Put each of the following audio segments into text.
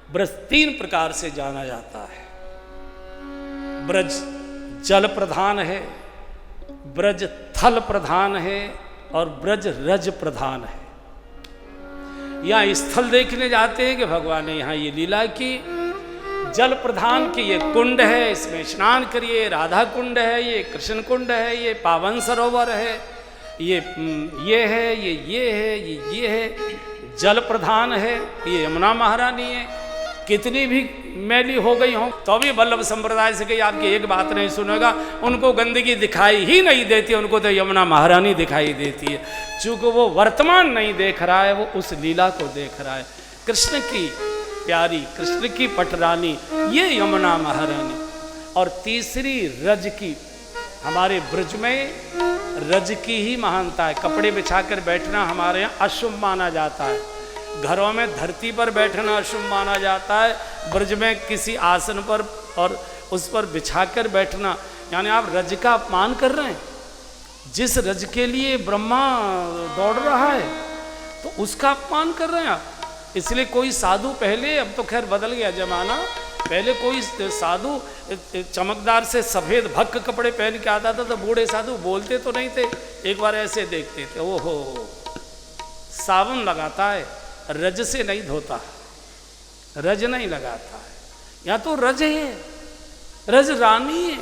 ब्रज 3 प्रकार से जाना जाता है। ब्रज जल प्रधान है, ब्रज थल प्रधान है और ब्रज रज प्रधान है। यहाँ स्थल देखने जाते हैं कि भगवान ने यहाँ ये लीला की। जल प्रधान की ये कुंड है, इसमें स्नान करिए, राधा कुंड है, ये कृष्ण कुंड है, ये पावन सरोवर है, ये है, ये है, ये है। जल प्रधान है, ये यमुना महारानी है। कितनी भी मैली हो गई हो तो भी वल्लभ संप्रदाय से कहीं आपकी एक बात नहीं सुनेगा, उनको गंदगी दिखाई ही नहीं देती, उनको तो यमुना महारानी दिखाई देती है। चूंकि वो वर्तमान नहीं देख रहा है, वो उस लीला को देख रहा है। कृष्ण की प्यारी, कृष्ण की पटरानी ये यमुना महारानी। और तीसरी रज की, हमारे ब्रज में रज की ही महानता है। कपड़े बिछाकर बैठना हमारे यहाँ अशुभ माना जाता है, घरों में धरती पर बैठना अशुभ माना जाता है। ब्रज में किसी आसन पर और उस पर बिछाकर बैठना, यानी आप रज का अपमान कर रहे हैं। जिस रज के लिए ब्रह्मा दौड़ रहा है तो उसका अपमान कर रहे हैं आप। इसलिए कोई साधु पहले, अब तो खैर बदल गया जमाना, पहले कोई साधु चमकदार से सफ़ेद भक्क कपड़े पहन के आता था तो बूढ़े साधु बोलते तो नहीं थे, एक बार ऐसे देखते थे, ओहो साबुन लगाता है, रज से नहीं धोता, रज नहीं लगाता है। या तो रज है, रज रानी है।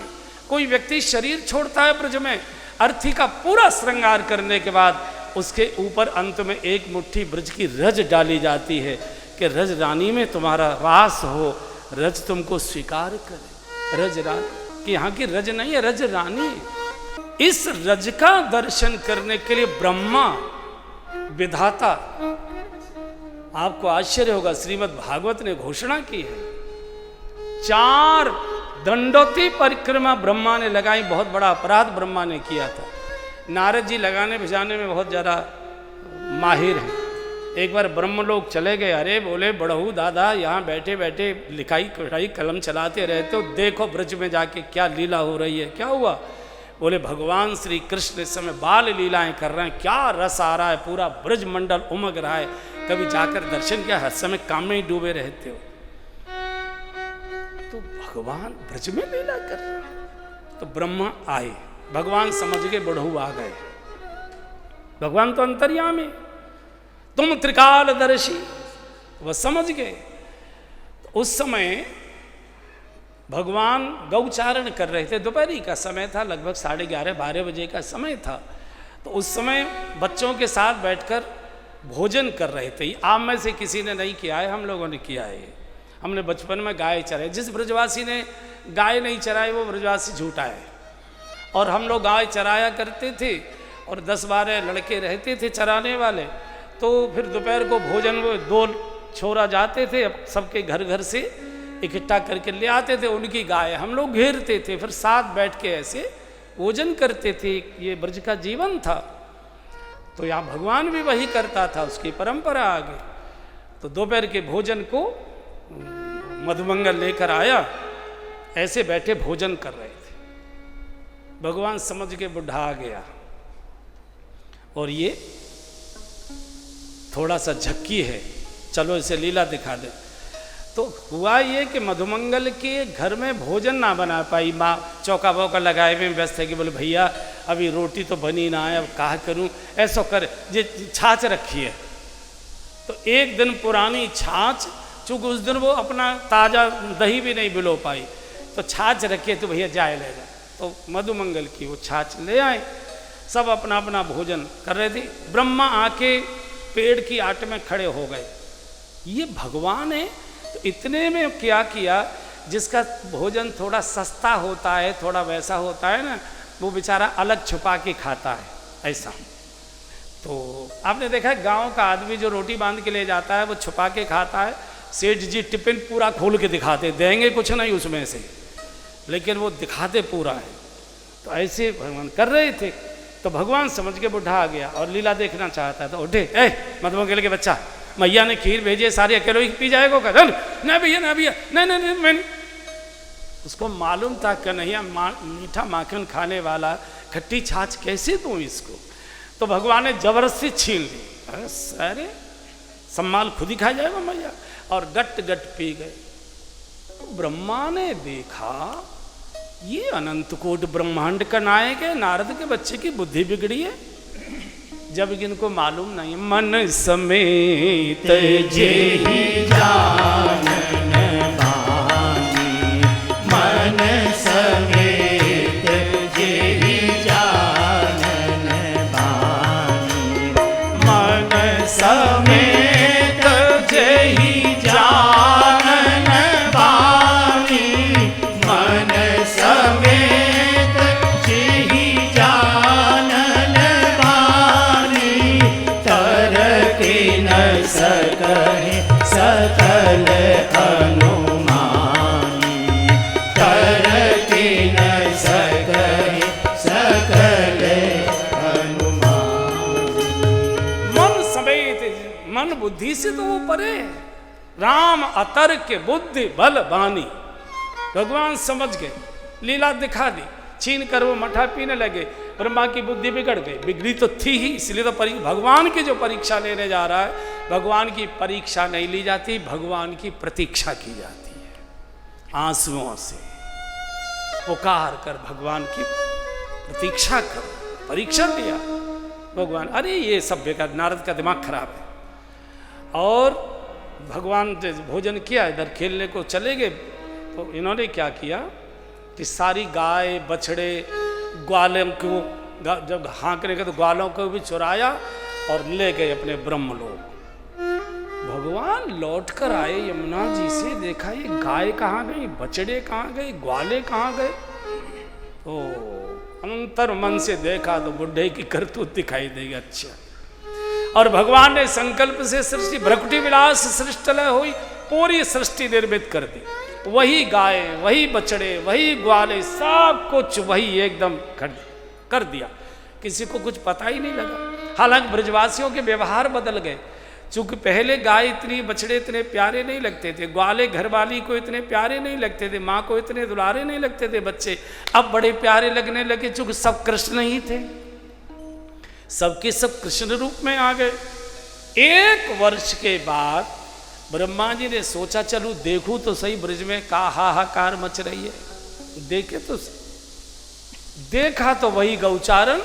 कोई व्यक्ति शरीर छोड़ता है ब्रज में, अर्थी का पूरा श्रृंगार करने के बाद उसके ऊपर अंत में एक मुट्ठी ब्रज की रज डाली जाती है कि रज रानी में तुम्हारा वास हो, रज तुमको स्वीकार करे। रज रानी कि यहाँ की रज नहीं है, रज रानी है। इस रज का दर्शन करने के लिए ब्रह्मा विधाता, आपको आश्चर्य होगा, श्रीमद् भागवत ने घोषणा की है 4 दंडोती परिक्रमा ब्रह्मा ने लगाई। बहुत बड़ा अपराध ब्रह्मा ने किया था। नारद जी लगाने भिजाने में बहुत ज़्यादा माहिर हैं। एक बार ब्रह्म लोग चले गए, अरे बोले बड़हू दादा यहाँ बैठे बैठे लिखाई कढ़ाई कलम चलाते रहते हो, देखो ब्रज में जाके क्या लीला हो रही है। क्या हुआ? बोले भगवान श्री कृष्ण इस समय बाल लीलाएं कर रहे हैं, क्या रस आ रहा है, पूरा ब्रज मंडल उमग रहा है। कभी जाकर दर्शन किया? हर समय काम में ही डूबे रहते हो। तो भगवान ब्रज में लीला कर रहे हैं। तो ब्रह्मा आए, भगवान समझ के बड़हू आ गए। भगवान तो अंतर्यामी, तुम त्रिकालदर्शी, वह समझ गए। तो उस समय भगवान गौचारण कर रहे थे, दोपहरी का समय था, लगभग 11:30-12 बजे का समय था। तो उस समय बच्चों के साथ बैठकर भोजन कर रहे थे। आप में से किसी ने नहीं किया है, हम लोगों ने किया है। हमने बचपन में गाय चराई। जिस ब्रजवासी ने गाय नहीं चराई वो ब्रजवासी झूठा है। और हम लोग गाय चराया करते थे और 10-12 लड़के रहते थे चराने वाले। तो फिर दोपहर को भोजन वो 2 छोरा जाते थे, सबके घर घर से इकट्ठा करके ले आते थे उनकी गाय, हम लोग घेरते थे, फिर साथ बैठ के ऐसे भोजन करते थे। ये ब्रज का जीवन था। तो यहाँ भगवान भी वही करता था, उसकी परंपरा आ गई। तो दोपहर के भोजन को मधुमंगल लेकर आया, ऐसे बैठे भोजन कर रहे थे। भगवान समझ के बुढ़ा आ गया और ये थोड़ा सा झक्की है, चलो इसे लीला दिखा दे। तो हुआ ये कि मधुमंगल के घर में भोजन ना बना पाई, माँ चौका वौका लगाए हुए व्यस्त है कि बोले भैया अभी रोटी तो बनी ना है, अब कहा करूँ, ऐसा कर जे छाछ रखी है। तो एक दिन पुरानी छाछ, चूँकि उस दिन वो अपना ताज़ा दही भी नहीं बिलो पाई, तो छाछ रखिए तो भैया जाए ले जा। तो मधुमंगल की वो छाछ ले आए, सब अपना अपना भोजन कर रहे थे। ब्रह्मा आके पेड़ की आट में खड़े हो गए। ये भगवान है। तो इतने में क्या किया, जिसका भोजन थोड़ा सस्ता होता है, थोड़ा वैसा होता है ना, वो बेचारा अलग छुपा के खाता है ऐसा। तो आपने देखा है गांव का आदमी जो रोटी बांध के ले जाता है वो छुपा के खाता है। सेठ जी टिफिन पूरा खोल के दिखाते, देंगे कुछ नहीं उसमें से, लेकिन वो दिखाते पूरा है। तो ऐसे भगवान कर रहे थे। तो भगवान समझ के बुढ़ा आ गया और लीला देखना चाहता था। उठे, मधुमंगल के बच्चा, मैया ने खीर भेजी, सारे अकेले ही पी जाएगा क्या? नहीं भैया, नहीं भैया, नहीं मैंने। उसको मालूम था कन्हैया मीठा माखन खाने वाला, खट्टी छाछ कैसे दूं इसको। तो भगवान ने जबरदस्ती छीन ली। अरे सम्माल खुद ही खा जाएगा मैया। और गट गट पी गए। ब्रह्मा ने देखा ये अनंत कोट ब्रह्मांड का नायक है, नारद के बच्चे की बुद्धि बिगड़ी है। जब इनको मालूम नहीं, मन समेत जेहि जानन बानी, मन समेत जेहि जानन बानी, मन समेत जेहि जानन बानी, मन समेत जेहि जानन बानी, तरके न सकहि सकल अनुमानी, तरके न सकहि सकल अनुमानी। मन समेत, मन बुद्धि से तो वो परे। राम अतर्क बुद्धि बल बानी। भगवान समझ गए, लीला दिखा दी, छीन कर वो मठा पीने लगे। ब्रह्मा की बुद्धि बिगड़ गई, बिगड़ी तो थी ही, इसलिए तो भगवान की जो परीक्षा लेने जा रहा है, भगवान की परीक्षा नहीं ली जाती, भगवान की प्रतीक्षा की जाती है। आंसुओं से पुकार कर भगवान की प्रतीक्षा कर, परीक्षा लिया भगवान। अरे ये सभ्य का, नारद का दिमाग खराब है। और भगवान भोजन किया, इधर खेलने को चले गए। तो इन्होंने क्या किया कि सारी गाय बछड़े ग्वालों को, जब हाँकने के तो ग्वालों को भी चुराया और ले गए अपने ब्रह्मलोक। भगवान लौट कर आए यमुना जी से, देखा ये गाय कहाँ गई, बछड़े कहाँ गए, ग्वाले कहाँ गए। तो अंतर मन से देखा तो बुढ़े की करतूत दिखाई देगी। अच्छा, और भगवान ने संकल्प से सृष्टि भ्रकुटी विलास सृष्टलय हुई, पूरी सृष्टि निर्मित कर दी। वही गाय, वही बछड़े, वही ग्वाले, सब कुछ वही एकदम कर दिया। किसी को कुछ पता ही नहीं लगा। हालांकि ब्रजवासियों के व्यवहार बदल गए। चूंकि पहले गाय इतनी, बछड़े इतने प्यारे नहीं लगते थे, ग्वाले घरवाली को इतने प्यारे नहीं लगते थे, माँ को इतने दुलारे नहीं लगते थे बच्चे, अब बड़े प्यारे लगने लगे। चूंकि सब कृष्ण ही थे, सबके सब कृष्ण रूप में आ गए। 1 वर्ष के बाद ब्रह्मा जी ने सोचा चलूं देखूं तो सही ब्रज में का हाहाकार मच रही है। देखे तो देखा तो वही गौचारण,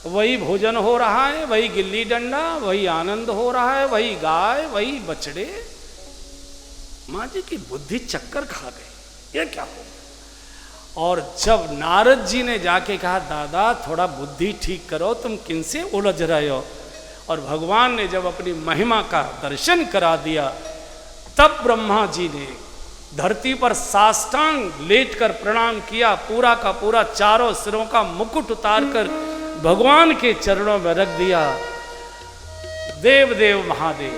वही भोजन हो रहा है, वही गिल्ली डंडा, वही आनंद हो रहा है, वही गाय, वही बछड़े। माँ जी की बुद्धि चक्कर खा गई, ये क्या हो। और जब नारद जी ने जाके कहा दादा थोड़ा बुद्धि ठीक करो, तुम किनसे उलझ रहे हो, और भगवान ने जब अपनी महिमा का दर्शन करा दिया, तब ब्रह्मा जी ने धरती पर साष्टांग लेटकर प्रणाम किया, पूरा का पूरा चारों सिरों का मुकुट उतारकर भगवान के चरणों में रख दिया। देव देव महादेव,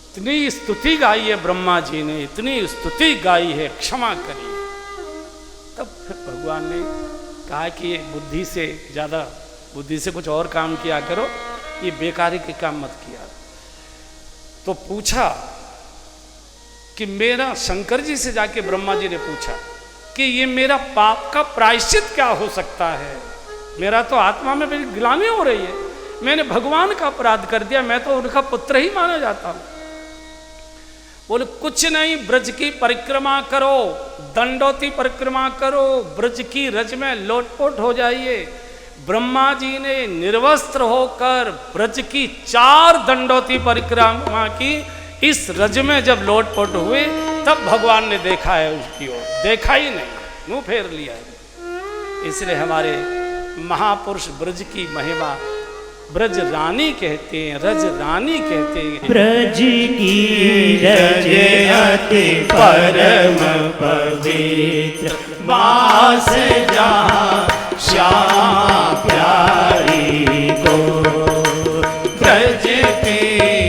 इतनी स्तुति गाई है ब्रह्मा जी ने, इतनी स्तुति गाई है, क्षमा करिए। तब फिर भगवान ने कहा कि ये बुद्धि से ज़्यादा, बुद्धि से कुछ और काम किया करो, ये बेकारी के काम मत किया। तो पूछा कि मेरा, शंकर जी से जाके ब्रह्मा जी ने पूछा कि ये मेरा पाप का प्रायश्चित क्या हो सकता है। मेरा तो आत्मा में मेरी गिलानी हो रही है, मैंने भगवान का अपराध कर दिया, मैं तो उनका पुत्र ही माना जाता हूं। बोले कुछ नहीं, ब्रज की परिक्रमा करो, दंडोती परिक्रमा करो, ब्रज की रज में लोटपोट हो जाइए। ब्रह्मा जी ने निर्वस्त्र होकर ब्रज की 4 दंडोती परिक्रमा की। इस रज में जब लोटपोट हुए तब भगवान ने देखा है उसकी ओर, देखा ही नहीं, मुंह फेर लिया है। इसलिए हमारे महापुरुष ब्रज की महिमा ब्रज रानी कहते हैं, रज रानी कहते हैं। ब्रज की रज अति परम पवित्र, वास जहाँ श्याम प्यारी को। ब्रज की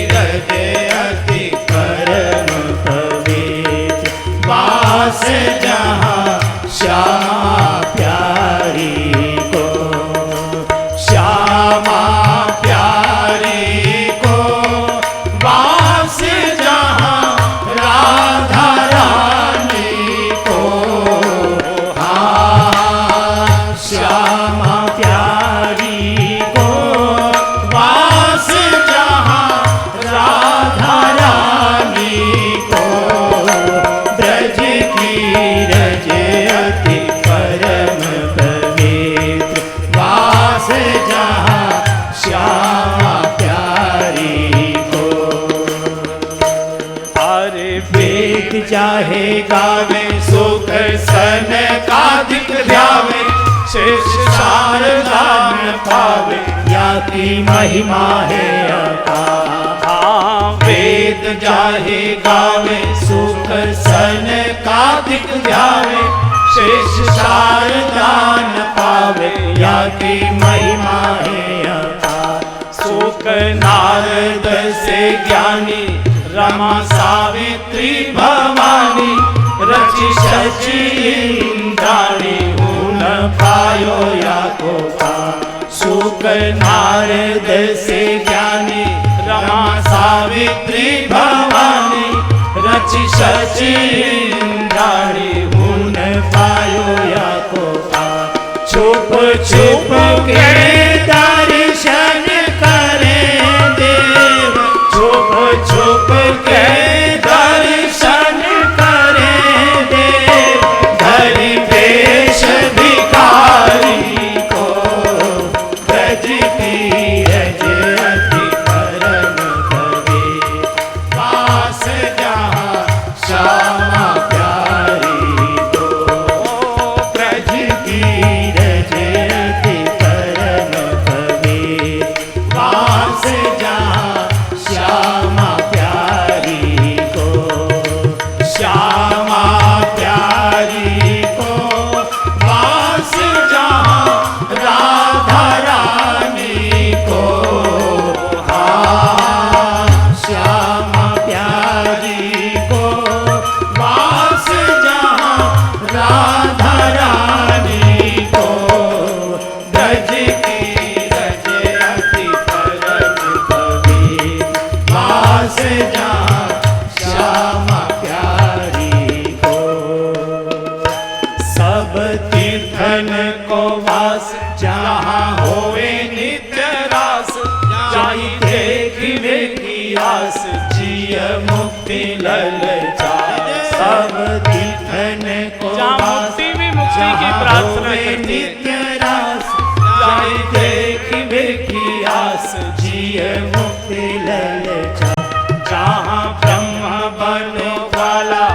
रज अति परम पवित्र, वास जहाँ श्याम प्यारी को। श्यामा प्यारी को वास जहाँ राधा रानी को। हाँ श्यामा प्यारी को श्यामा प्यारी को। अरे वेद चाहे गावे सुख सनकादिक ध्यावे, शेष शारदा न पावे या की महिमा है अपार। वेद चाहे गावे सुख सनकादिक ध्यावे, शेष शारदा न पावे या की महिमा है अपार। सुख नारद से ज्ञानी रमा सावित्री भवानी, रचि शचि इंद्राणी न पायो या को पार। सुख नारद से ज्ञानी रमा सावित्री भवानी, रचि शचि इंद्राणी न पायो या को पार। छुप छुप के दर्शन करे देव, छुप छुप के दर्शन करे देव, धरि वेश भिखारी को। ब्रज की रज अति परम कवे, पास जहाँ श्यामा प्यारी को। ब्रज की रज अति परम कवे, पास जहाँ श्यामा प्यारी को। श्यामा प्यारी को वास जहाँ राधा रानी को। हाँ श्यामा प्यारी को वास जहाँ राधा रानी को। ब्रज की रज अति परम कवी, वास जहाँ श्यामा प्यारी को। सब तीर्थन को वास जहाँ होए नित्य रास, जाई देखिवे की आस, जिय मुक्ति ललचाए। सब तीर्थन को जहाँ वास मुक्ति भी मुक्ति की प्रार्थना करती है। नित्य रास, जाई देखिवे की आस, जिय मुक्ति ललचाए। जहाँ ब्रह्म बनो वाला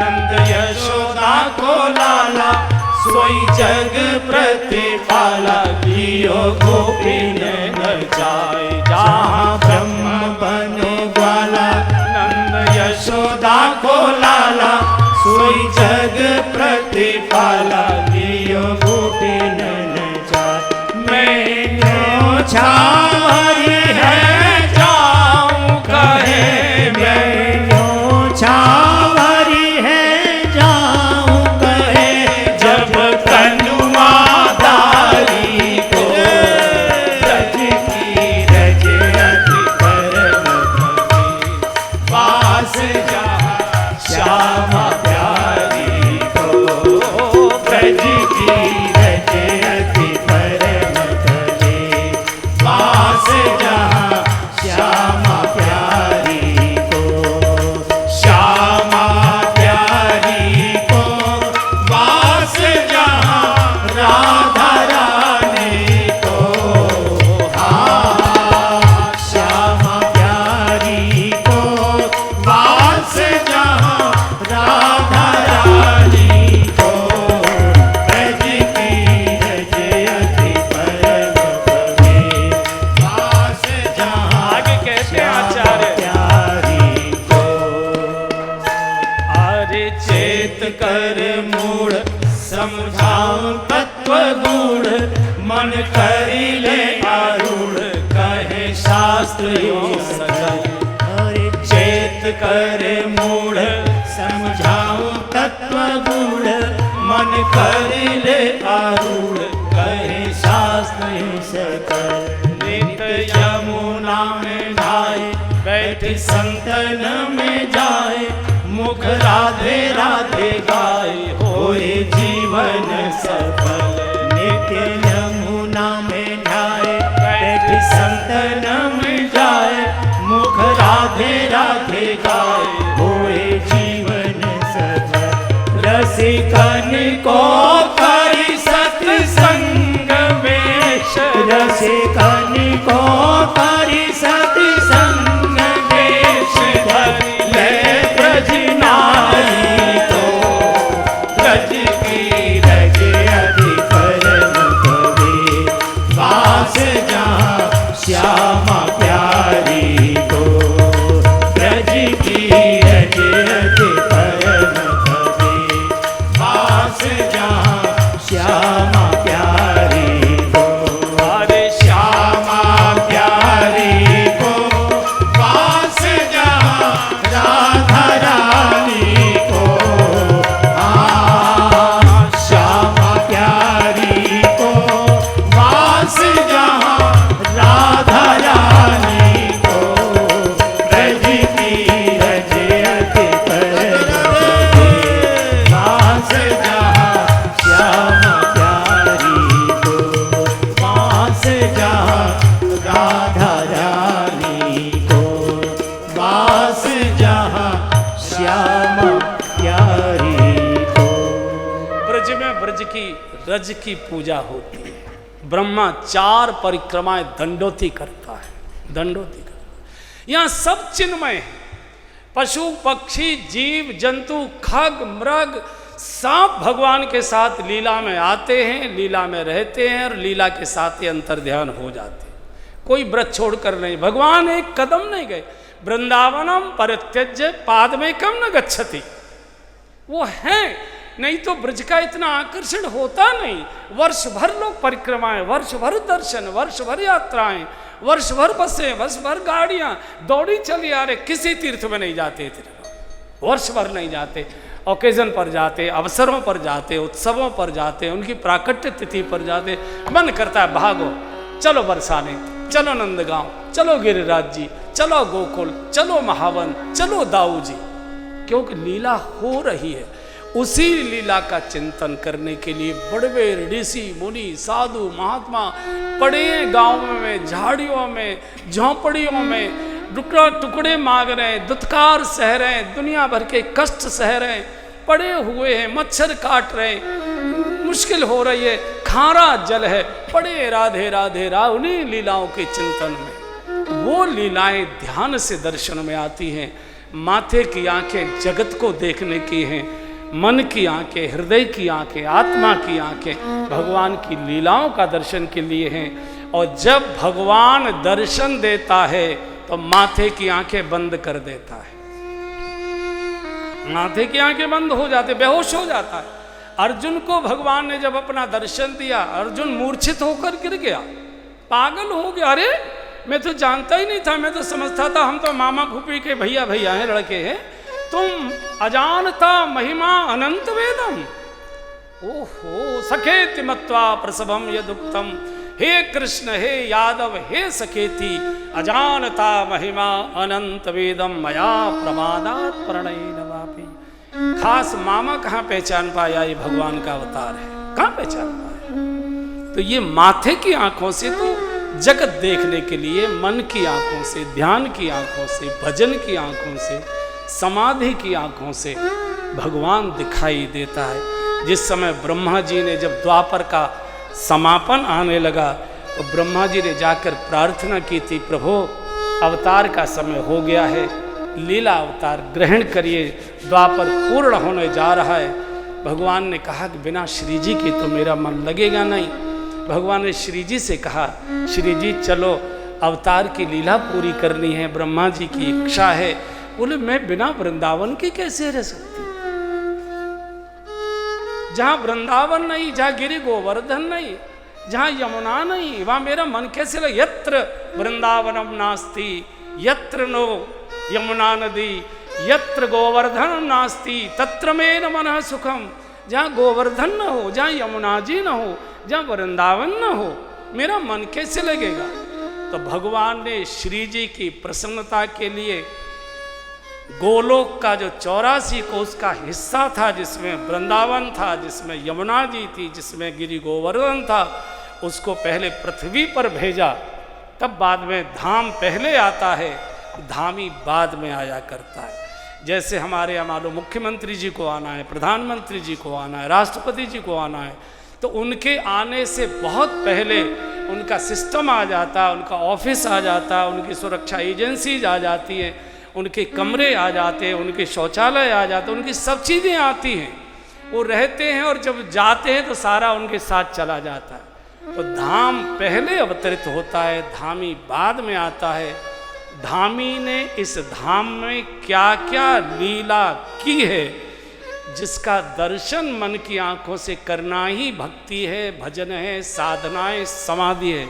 नंद यशोदा को लाला, सोई जग प्रतिपाला, लियो गोपीन न जाए। जहाँ ब्रह्म बनो वाला नंद यशोदा को लाला, सोई जग प्रतिपाला, लियो गोपीन न जाए। मैं क्यों छावरी है जाऊं कहे, मैं क्यों छावरी है जाऊं कहे, जब कनुआ दारी को। ब्रज की रज अति परम कवी, वास जहाँ श्यामा प्यारी को। ब्रज की रज अति परम कवी, वास जहाँ श्यामा प्यारी को। श्यामा प्यारी को वास जहाँ राधा रानी को। हाँ श्यामा प्यारी को वास जहाँ राधा रानी को। ब्रज की रज अति परम कवी, वास जहाँ आगे कहते हैं आचार्य, प्यारी को। अरे चेत कर मूढ़ समझाऊं तत्व गूढ़, मन करी ले आरूढ़, कहे शास्त्र योग सकल। अरे चेत कर मूढ़ समझाऊं तत्व गूढ़, मन करी ले आरूढ़, कहे शास्त्र योग सकल। नित यमुना में नहाए, बैठ संतन में जाए, मुख राधे राधे गाए, होए जीवन सफल। नित्य यमुना में नहाए, बैठ संतन में जाए, मुख राधे राधे गाए, होए जीवन सफल। रसिकन को करी सत्संग वेश, रसिकन को को करी सत्संग वेश धरि ले ब्रज नारी को ब्रज की रज अति परम कवे वास जहाँ श्यामा प्यारी को ब्रज की रज अति परम कवे वास जहाँ श्यामा प्यारी को अरे श्यामा प्यारी को वास जहाँ राधा रानी को श्यामा प्यारी को वास जहाँ राधा रानी को ब्रज की रज अति परम वास जहाँ श्यामा प्यारी को वास जहाँ राधा रानी को वास जहाँ श्यामा प्यारी को। ब्रज में ब्रज की रज की पूजा होती है। ब्रह्मा 4 परिक्रमाएं दंडोती करता है, दंडोती करता है। यहाँ सब चिन्मय है। पशु पक्षी जीव जंतु खग मृग सब भगवान के साथ लीला में आते हैं, लीला में रहते हैं और लीला के साथ ही अंतर्ध्यान हो जाते हैं। कोई व्रत छोड़कर नहीं, भगवान एक कदम नहीं गए। वृंदावनम परित्यज्य पादमेकम न गच्छति, वो है नहीं तो ब्रज का इतना आकर्षण होता नहीं। वर्ष भर लोग परिक्रमाएं, वर्ष भर दर्शन, वर्ष भर यात्राएं, वर्ष भर बसें, वर्ष भर गाड़ियां दौड़ी चली आ रहे, किसी तीर्थ में नहीं जाते इतने लोग, वर्ष भर नहीं जाते। ओकेजन पर जाते, अवसरों पर जाते, उत्सवों पर जाते, उनकी प्राकट्य तिथि पर जाते। मन करता है भागो, चलो बरसाने, चलो नंदगांव, चलो गिरिराज जी, चलो गोकुल, चलो महावन, चलो दाऊ जी, क्योंकि लीला हो रही है। उसी लीला का चिंतन करने के लिए बड़े ऋषि मुनि साधु महात्मा पड़े गाँव में, झाड़ियों में, झोंपड़ियों में टुकड़ा टुकड़े मांग रहे हैं, दुत्कार सह रहे हैं, दुनिया भर के कष्ट सह रहे हैं, पड़े हुए हैं, मच्छर काट रहे हैं, मुश्किल हो रही है, खारा जल है, पड़े राधे राधे रा उन्हीं लीलाओं के चिंतन में। वो लीलाएं ध्यान से दर्शन में आती हैं। माथे की आंखें जगत को देखने की हैं, मन की आंखें, हृदय की आंखें, आत्मा की आंखें भगवान की लीलाओं का दर्शन के लिए हैं। और जब भगवान दर्शन देता है तो माथे की आंखें बंद कर देता है, माथे की आंखें बंद हो जाते, बेहोश हो जाता है। अर्जुन को भगवान ने जब अपना दर्शन दिया, अर्जुन मूर्छित होकर गिर गया, पागल हो गया। अरे मैं तो जानता ही नहीं था, मैं तो समझता था हम तो मामा फूफी के भैया भैया हैं, लड़के हैं, तुम अजानता महिमा अनंत वेदम। ओहो सखेति मत्वा प्रसभम यदुक्तम, हे कृष्ण हे यादव हे सखेति अजानता महिमा अनंत वेदम मया प्रमादात प्रणयेन वापि। खास मामा कहाँ पहचान पाया ये भगवान का अवतार है, कहाँ पहचान पाया? तो ये माथे की आंखों से तो जगत देखने के लिए, मन की आंखों से, ध्यान की आंखों से, भजन की आंखों से, समाधि की आंखों से भगवान दिखाई देता है। जिस समय ब्रह्मा जी ने जब द्वापर का समापन आने लगा तो ब्रह्मा जी ने जाकर प्रार्थना की थी, प्रभु अवतार का समय हो गया है, लीला अवतार ग्रहण करिए, द्वापर पूर्ण होने जा रहा है। भगवान ने कहा कि बिना श्री जी के तो मेरा मन लगेगा नहीं। भगवान ने श्री जी से कहा, श्री जी चलो अवतार की लीला पूरी करनी है, ब्रह्मा जी की इच्छा है। बोले मैं बिना वृंदावन के कैसे रह सकती? जहां वृंदावन नहीं, जहां गिरि गोवर्धन नहीं, जहां यमुना नहीं, वहां मेरा मन कैसे लगे? यत्र वृंदावनम नास्ति यत्र नो यमुना नदी यत्र गोवर्धन नास्ति तत्र मेन मनः सुखम। जहां गोवर्धन न हो, जहां यमुना जी न हो, जहां वृंदावन न हो, मेरा मन कैसे लगेगा? तो भगवान ने श्री जी की प्रसन्नता के लिए गोलोक का जो 84 कोस का हिस्सा था, जिसमें वृंदावन था, जिसमें यमुना जी थी, जिसमें गिरि गोवर्धन था, उसको पहले पृथ्वी पर भेजा, तब बाद में धाम पहले आता है, धामी बाद में आया करता है। जैसे हमारे यहाँ मानो मुख्यमंत्री जी को आना है, प्रधानमंत्री जी को आना है, राष्ट्रपति जी को आना है, तो उनके आने से बहुत पहले उनका सिस्टम आ जाता, उनका ऑफिस आ जाता, उनकी सुरक्षा एजेंसीज आ जाती हैं, उनके कमरे आ जाते हैं, उनके शौचालय आ जाते हैं, उनकी सब चीज़ें आती हैं, वो रहते हैं और जब जाते हैं तो सारा उनके साथ चला जाता है। तो धाम पहले अवतरित होता है, धामी बाद में आता है। धामी ने इस धाम में क्या क्या लीला की है, जिसका दर्शन मन की आंखों से करना ही भक्ति है, भजन है, साधना है, समाधि है।